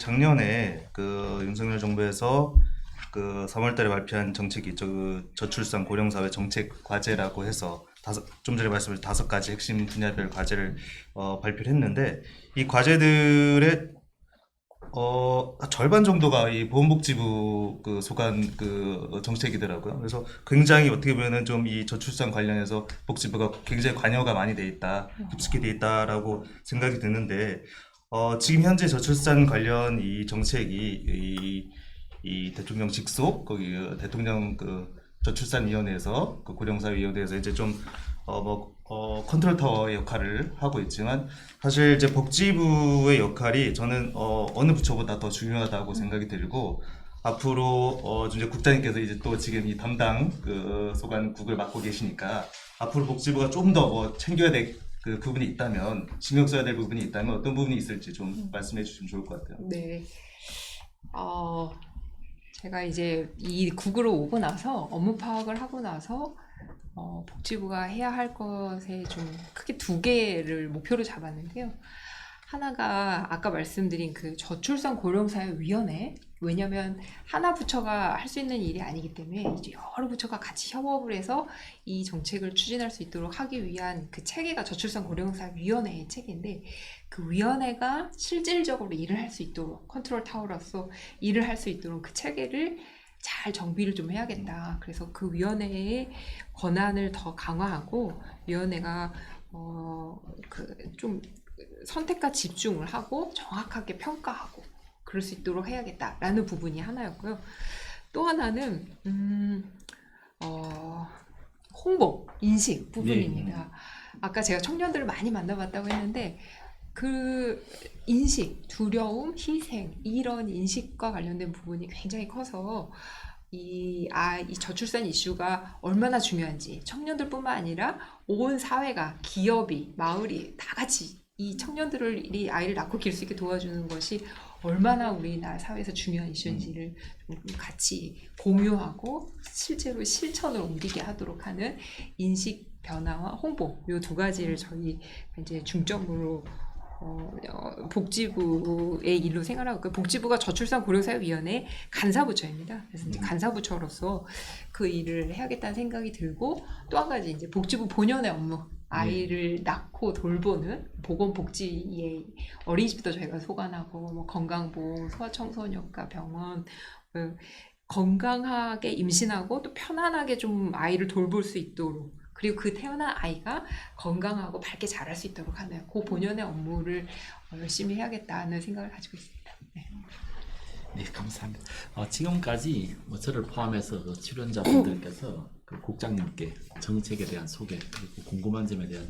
작년에 그 윤석열 정부에서 그 3월달에 발표한 정책이 있죠. 그 저출산 고령사회 정책 과제라고 해서 좀 전에 말씀드린 5가지 핵심 분야별 과제를 발표를 했는데, 이 과제들의 절반 정도가 이 보건복지부 그 소관 그 정책이더라고요. 그래서 굉장히 어떻게 보면은 좀 이 저출산 관련해서 복지부가 굉장히 관여가 많이 돼 있다, 깊숙이 돼 있다라고 생각이 드는데, 지금 현재 저출산 관련 이 정책이 이 대통령 직속 거기 대통령 그 저출산위원회에서 그 고령사회위원회에서 이제 좀 컨트롤 타워의 역할을 하고 있지만, 사실 이제 복지부의 역할이 저는 어느 부처보다 더 중요하다고 생각이 들고, 앞으로 이제 국장님께서 이제 또 지금 이 담당 그 소관국을 맡고 계시니까 앞으로 복지부가 좀 더 챙겨야 될 그 부분이 있다면, 신경 써야 될 부분이 있다면 어떤 부분이 있을지 좀 말씀해 주시면 좋을 것 같아요. 네. 어, 제가 이제 이 국으로 오고 나서 업무 파악을 하고 나서 복지부가 해야 할 것에 좀 크게 2개를 목표로 잡았는데요. 하나가 아까 말씀드린 그 저출산 고령사회위원회, 왜냐면 하나 부처가 할 수 있는 일이 아니기 때문에 이제 여러 부처가 같이 협업을 해서 이 정책을 추진할 수 있도록 하기 위한 그 체계가 저출산 고령사회위원회의 체계인데, 그 위원회가 실질적으로 일을 할 수 있도록, 컨트롤 타워로서 일을 할 수 있도록 그 체계를 잘 정비를 좀 해야겠다. 그래서 그 위원회의 권한을 더 강화하고, 위원회가 좀 선택과 집중을 하고 정확하게 평가하고 그럴 수 있도록 해야겠다라는 부분이 하나였고요. 또 하나는 홍보, 인식 부분입니다. 아까 제가 청년들을 많이 만나봤다고 했는데, 그 인식, 두려움, 희생, 이런 인식과 관련된 부분이 굉장히 커서 이 저출산 이슈가 얼마나 중요한지, 청년들뿐만 아니라 온 사회가, 기업이, 마을이 다 같이 이 청년들을 이 아이를 낳고 기를 수 있게 도와주는 것이 얼마나 우리나라 사회에서 중요한 이슈인지를 좀 같이 공유하고 실제로 실천을 옮기게 하도록 하는 인식 변화와 홍보, 이 2가지를 저희 이제 중점으로 복지부의 일로 생각하고 있고요. 복지부가 저출산 고령사회위원회 간사부처입니다. 그래서 이제 간사부처로서 그 일을 해야겠다는 생각이 들고, 또 한 가지 이제 복지부 본연의 업무, 아이를 낳고 돌보는 보건복지의 어린이집도 저희가 소관하고, 뭐 건강보험, 소아청소년과 병원, 건강하게 임신하고 또 편안하게 좀 아이를 돌볼 수 있도록, 그리고 그 태어난 아이가 건강하고 밝게 자랄 수 있도록 하는 그 본연의 업무를 열심히 해야겠다는 생각을 가지고 있습니다. 네. 네, 감사합니다. 지금까지 저를 포함해서 그 출연자분들께서 그 국장님께 정책에 대한 소개, 그리고 궁금한 점에 대한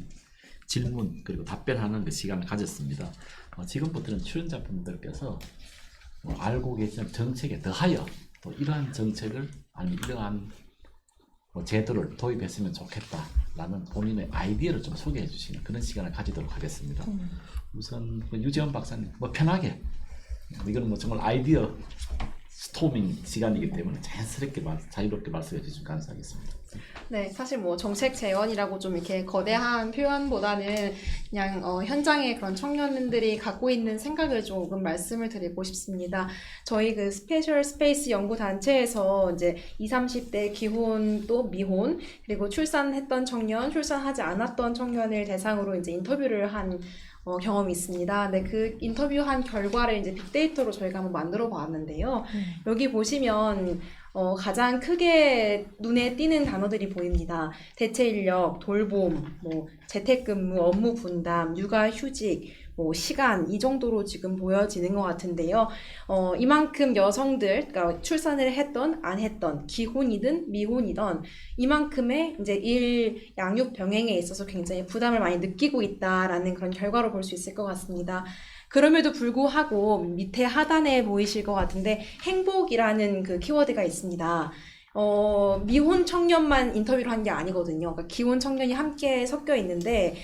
질문, 그리고 답변하는 그 시간을 가졌습니다. 지금부터는 출연자분들께서 알고 계시는 정책에 더하여 또 이러한 정책을, 아니 이러한 제도를 도입했으면 좋겠다라는 본인의 아이디어를 좀 소개해 주시는 그런 시간을 가지도록 하겠습니다. 우선 유재원 박사님, 편하게, 이거는 정말 아이디어 스토밍 시간이기 때문에 자연스럽게 자유롭게 말씀해 주시면 감사하겠습니다. 네, 사실 정책 재원이라고 좀 이렇게 거대한 표현보다는 그냥 현장의 그런 청년들이 갖고 있는 생각을 조금 말씀을 드리고 싶습니다. 저희 그 스페셜 스페이스 연구 단체에서 이제 20, 30대 기혼 또 미혼, 그리고 출산했던 청년, 출산하지 않았던 청년을 대상으로 이제 인터뷰를 한 경험이 있습니다. 근데 그 인터뷰한 결과를 이제 빅데이터로 저희가 한번 만들어 봤는데요. 여기 보시면 가장 크게 눈에 띄는 단어들이 보입니다. 대체 인력, 돌봄, 재택근무, 업무 분담, 육아휴직, 시간, 이 정도로 지금 보여지는 것 같은데요. 이만큼 여성들, 그러니까 출산을 했던, 안 했던, 기혼이든 미혼이든 이만큼의 이제 일 양육 병행에 있어서 굉장히 부담을 많이 느끼고 있다라는 그런 결과로 볼 수 있을 것 같습니다. 그럼에도 불구하고 밑에 하단에 보이실 것 같은데 행복이라는 그 키워드가 있습니다. 미혼 청년만 인터뷰를 한 게 아니거든요. 그러니까 기혼 청년이 함께 섞여 있는데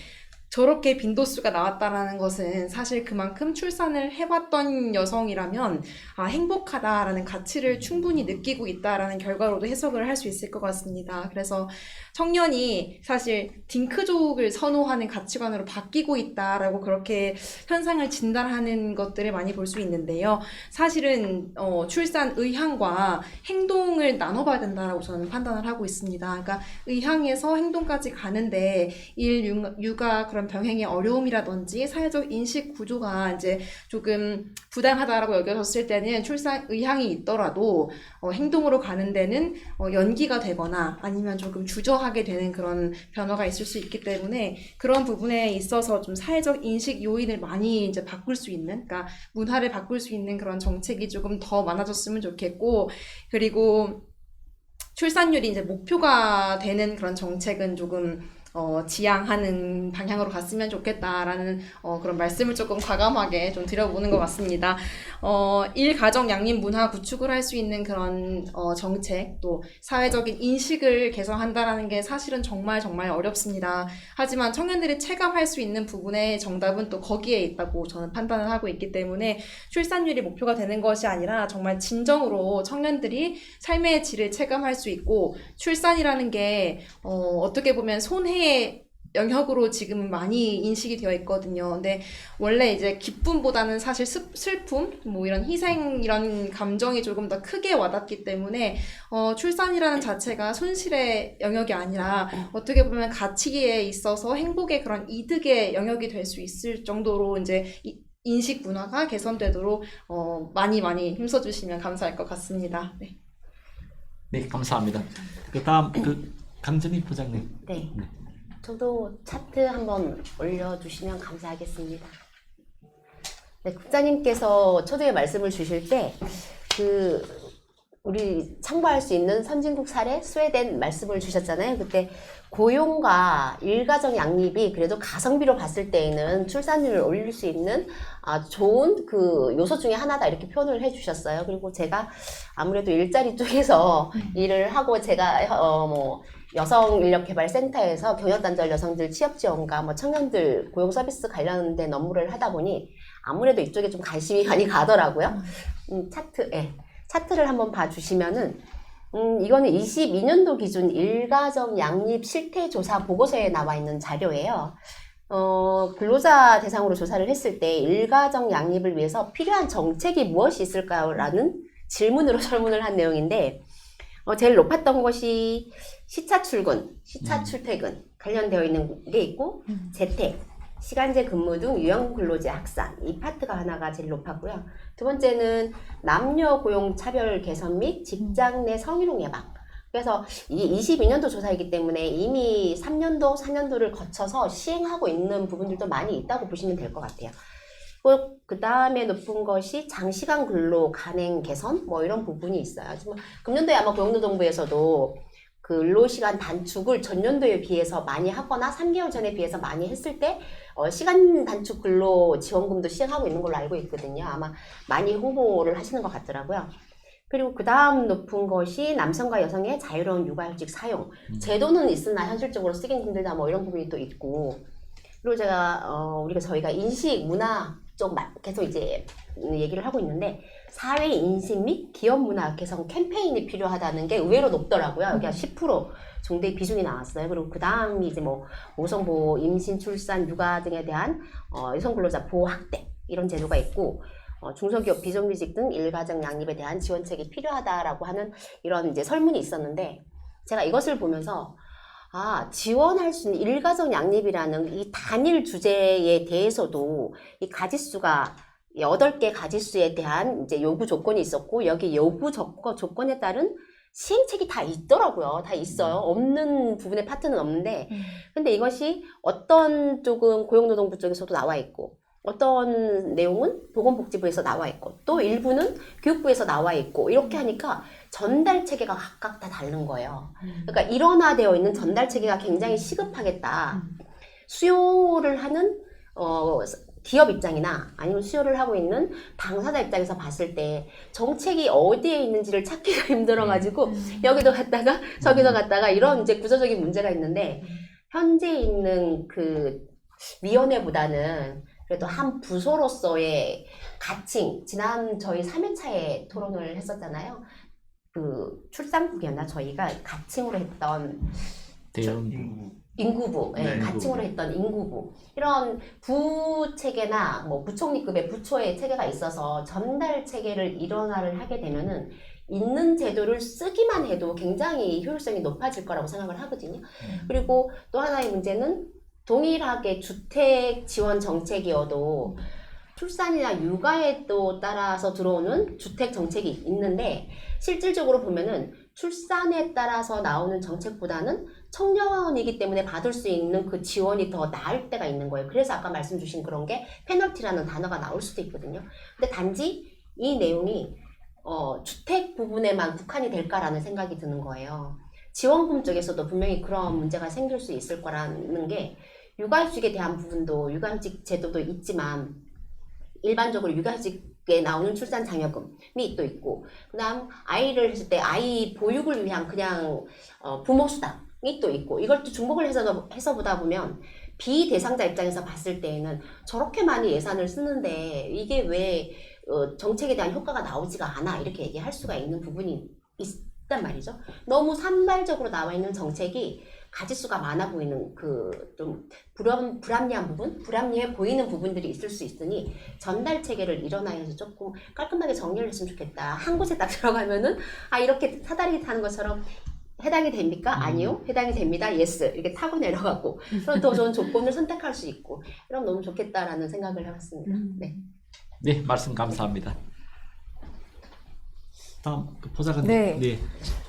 저렇게 빈도수가 나왔다라는 것은 사실 그만큼 출산을 해봤던 여성이라면 행복하다라는 가치를 충분히 느끼고 있다라는 결과로도 해석을 할 수 있을 것 같습니다. 그래서 청년이 사실 딩크족을 선호하는 가치관으로 바뀌고 있다라고 그렇게 현상을 진단하는 것들을 많이 볼 수 있는데요. 사실은 출산 의향과 행동을 나눠봐야 된다라고 저는 판단을 하고 있습니다. 그러니까 의향에서 행동까지 가는데 육아 그런 병행의 어려움이라든지 사회적 인식 구조가 이제 조금 부당하다라고 여겨졌을 때는 출산 의향이 있더라도 행동으로 가는 데는 연기가 되거나 아니면 조금 주저하게 되는 그런 변화가 있을 수 있기 때문에 그런 부분에 있어서 좀 사회적 인식 요인을 많이 이제 바꿀 수 있는, 그러니까 문화를 바꿀 수 있는 그런 정책이 조금 더 많아졌으면 좋겠고, 그리고 출산율이 이제 목표가 되는 그런 정책은 조금 지향하는 방향으로 갔으면 좋겠다라는 그런 말씀을 조금 과감하게 좀 드려보는 것 같습니다. 일가정 양립 문화 구축을 할 수 있는 그런 정책, 또 사회적인 인식을 개선한다라는 게 사실은 정말 정말 어렵습니다. 하지만 청년들이 체감할 수 있는 부분의 정답은 또 거기에 있다고 저는 판단을 하고 있기 때문에 출산율이 목표가 되는 것이 아니라 정말 진정으로 청년들이 삶의 질을 체감할 수 있고, 출산이라는 게 어떻게 보면 손해의 영역으로 지금 많이 인식이 되어 있거든요. 근데 원래 이제 기쁨보다는 사실 슬픔, 뭐 이런 희생, 이런 감정이 조금 더 크게 와닿기 때문에 출산이라는 자체가 손실의 영역이 아니라 어떻게 보면 가치에 있어서 행복의 그런 이득의 영역이 될 수 있을 정도로 이제 인식 문화가 개선되도록 많이 힘써주시면 감사할 것 같습니다. 네. 네, 감사합니다. 그 다음 강정희 부장님. 네. 저도 차트 한번 올려주시면 감사하겠습니다. 네, 국장님께서 초대에 말씀을 주실 때 우리 참고할 수 있는 선진국 사례 스웨덴 말씀을 주셨잖아요. 그때 고용과 일가정 양립이 그래도 가성비로 봤을 때에는 출산율을 올릴 수 있는 좋은 그 요소 중에 하나다, 이렇게 표현을 해주셨어요. 그리고 제가 아무래도 일자리 쪽에서 일을 하고, 제가 여성인력개발센터에서 경력단절 여성들 취업지원과 청년들 고용 서비스 관련된 업무를 하다 보니 아무래도 이쪽에 좀 관심이 많이 가더라고요. 차트를 한번 봐주시면은 이거는 22년도 기준 일가정 양립 실태조사 보고서에 나와 있는 자료예요. 근로자 대상으로 조사를 했을 때 일가정 양립을 위해서 필요한 정책이 무엇이 있을까요? 라는 질문으로 설문을 한 내용인데, 제일 높았던 것이 시차 출근, 시차 출퇴근 관련되어 있는 게 있고, 재택, 시간제 근무 등 유형 근로제 확산, 이 파트가 하나가 제일 높았고요. 두 번째는 남녀 고용 차별 개선 및 직장 내 성희롱 예방. 그래서 이게 22년도 조사이기 때문에 이미 3년도, 4년도를 거쳐서 시행하고 있는 부분들도 많이 있다고 보시면 될 것 같아요. 그 다음에 높은 것이 장시간 근로 간행 개선, 이런 부분이 있어요. 금년도에 아마 고용노동부에서도 근로시간 단축을 전년도에 비해서 많이 하거나 3개월 전에 비해서 많이 했을 때 시간 단축 근로 지원금도 시행하고 있는 걸로 알고 있거든요. 아마 많이 홍보를 하시는 것 같더라고요. 그리고 그 다음 높은 것이 남성과 여성의 자유로운 육아휴직 사용. 제도는 있으나 현실적으로 쓰긴 힘들다, 이런 부분이 또 있고. 그리고 저희가 인식, 문화 쪽 계속 이제 얘기를 하고 있는데, 사회 인식 및 기업 문화 개선 캠페인이 필요하다는 게 의외로 높더라고요. 여기 한 10% 정도의 비중이 나왔어요. 그리고 그 다음이 이제 모성보호, 임신, 출산, 육아 등에 대한 여성 근로자 보호 확대, 이런 제도가 있고, 중소기업, 비정규직 등 일가정 양립에 대한 지원책이 필요하다라고 하는 이런 이제 설문이 있었는데, 제가 이것을 보면서 지원할 수 있는 일가정 양립이라는 이 단일 주제에 대해서도 이 가짓수가 8개 가짓수에 대한 이제 요구 조건이 있었고, 여기 요구 조건에 따른 시행책이 다 있더라고요. 다 있어요. 없는 부분의 파트는 없는데, 근데 이것이 어떤 쪽은 고용노동부 쪽에서도 나와 있고, 어떤 내용은 보건복지부에서 나와 있고, 또 일부는 교육부에서 나와 있고, 이렇게 하니까 전달 체계가 각각 다 다른 거예요. 그러니까 일원화되어 있는 전달 체계가 굉장히 시급하겠다. 수요를 하는 기업 입장이나 아니면 수요를 하고 있는 당사자 입장에서 봤을 때 정책이 어디에 있는지를 찾기가 힘들어가지고 여기도 갔다가 저기도 갔다가 이런 이제 구조적인 문제가 있는데, 현재 있는 그 위원회보다는 그래도 한 부서로서의 가칭, 지난 저희 3회차에 토론을 했었잖아요. 그 출산국이었나 저희가 가칭으로 했던 대응 인구. 인구부, 예, 네, 가칭으로 했던 인구부. 이런 부 체계나 뭐 부총리급의 부처의 체계가 있어서 전달 체계를 일원화를 하게 되면은 있는 제도를 쓰기만 해도 굉장히 효율성이 높아질 거라고 생각을 하거든요. 그리고 또 하나의 문제는 동일하게 주택 지원 정책이어도 출산이나 육아에 또 따라서 들어오는 주택 정책이 있는데 실질적으로 보면은 출산에 따라서 나오는 정책보다는 청년이기 때문에 받을 수 있는 그 지원이 더 나을 때가 있는 거예요. 그래서 아까 말씀 주신 그런 게 페널티라는 단어가 나올 수도 있거든요. 근데 단지 이 내용이 주택 부분에만 국한이 될까라는 생각이 드는 거예요. 지원금 쪽에서도 분명히 그런 문제가 생길 수 있을 거라는 게 육아휴직에 대한 부분도 육아휴직 제도도 있지만 일반적으로 육아휴직에 나오는 출산 장려금이 또 있고 그다음 아이를 했을 때 아이 보육을 위한 그냥 부모 수당이 또 있고 이걸 또 중복을 해서 보다 보면 비대상자 입장에서 봤을 때에는 저렇게 많이 예산을 쓰는데 이게 왜 정책에 대한 효과가 나오지가 않아 이렇게 얘기할 수가 있는 부분이 있단 말이죠. 너무 산발적으로 나와 있는 정책이 가지수가 많아 보이는 그 좀 불합리한 부분, 불합리해 보이는 부분들이 있을 수 있으니 전달 체계를 일원화해서 조금 깔끔하게 정리를 했으면 좋겠다. 한 곳에 딱 들어가면은 이렇게 사다리 타는 것처럼 해당이 됩니까? 아니요. 해당이 됩니다. 예스. 이렇게 타고 내려가고 그럼 더 좋은 조건을 선택할 수 있고 이러면 너무 좋겠다라는 생각을 해봤습니다. 네. 네, 말씀 감사합니다. 다음 그 보좌관님. 네.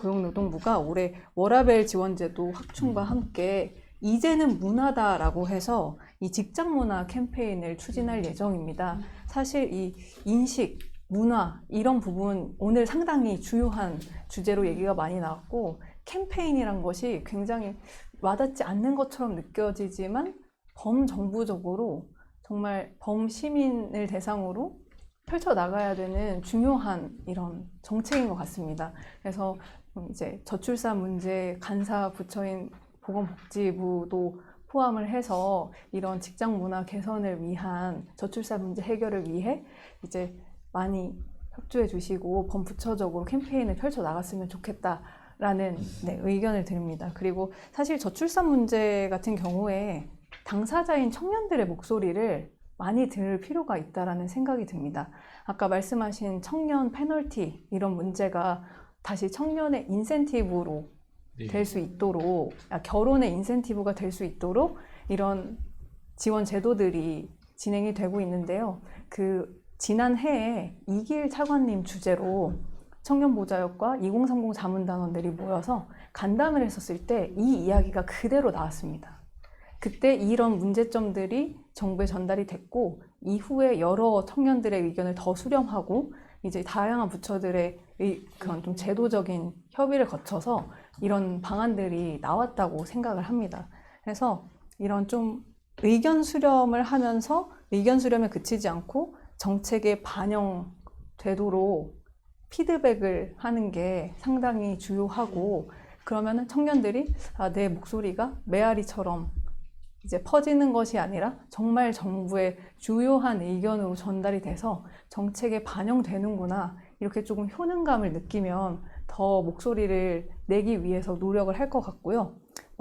고용노동부가 올해 워라밸 지원제도 확충과 함께 이제는 문화다라고 해서 이 직장 문화 캠페인을 추진할 예정입니다. 사실 이 인식, 문화 이런 부분 오늘 상당히 중요한 주제로 얘기가 많이 나왔고 캠페인이란 것이 굉장히 와닿지 않는 것처럼 느껴지지만 범정부적으로 정말 범시민을 대상으로 펼쳐나가야 되는 중요한 이런 정책인 것 같습니다. 그래서 이제 저출산 문제 간사 부처인 보건복지부도 포함을 해서 이런 직장 문화 개선을 위한 저출산 문제 해결을 위해 이제 많이 협조해 주시고 범부처적으로 캠페인을 펼쳐나갔으면 좋겠다라는 의견을 드립니다. 그리고 사실 저출산 문제 같은 경우에 당사자인 청년들의 목소리를 많이 들을 필요가 있다라는 생각이 듭니다. 아까 말씀하신 청년 페널티 이런 문제가 다시 청년의 인센티브로 될 수 있도록 결혼의 인센티브가 될 수 있도록 이런 지원 제도들이 진행이 되고 있는데요. 그 지난 해에 이길 차관님 주제로 청년보좌역과 2030 자문단원들이 모여서 간담을 했었을 때 이 이야기가 그대로 나왔습니다. 그때 이런 문제점들이 정부에 전달이 됐고 이후에 여러 청년들의 의견을 더 수렴하고 이제 다양한 부처들의 그런 좀 제도적인 협의를 거쳐서 이런 방안들이 나왔다고 생각을 합니다. 그래서 이런 좀 의견 수렴을 하면서 의견 수렴에 그치지 않고 정책에 반영되도록 피드백을 하는 게 상당히 중요하고 그러면은 청년들이 내 목소리가 메아리처럼 이제 퍼지는 것이 아니라 정말 정부의 주요한 의견으로 전달이 돼서 정책에 반영되는구나 이렇게 조금 효능감을 느끼면 더 목소리를 내기 위해서 노력을 할 것 같고요.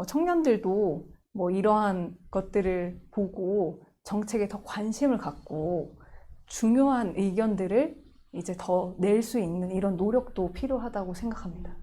청년들도 이러한 것들을 보고 정책에 더 관심을 갖고 중요한 의견들을 이제 더 낼 수 있는 이런 노력도 필요하다고 생각합니다.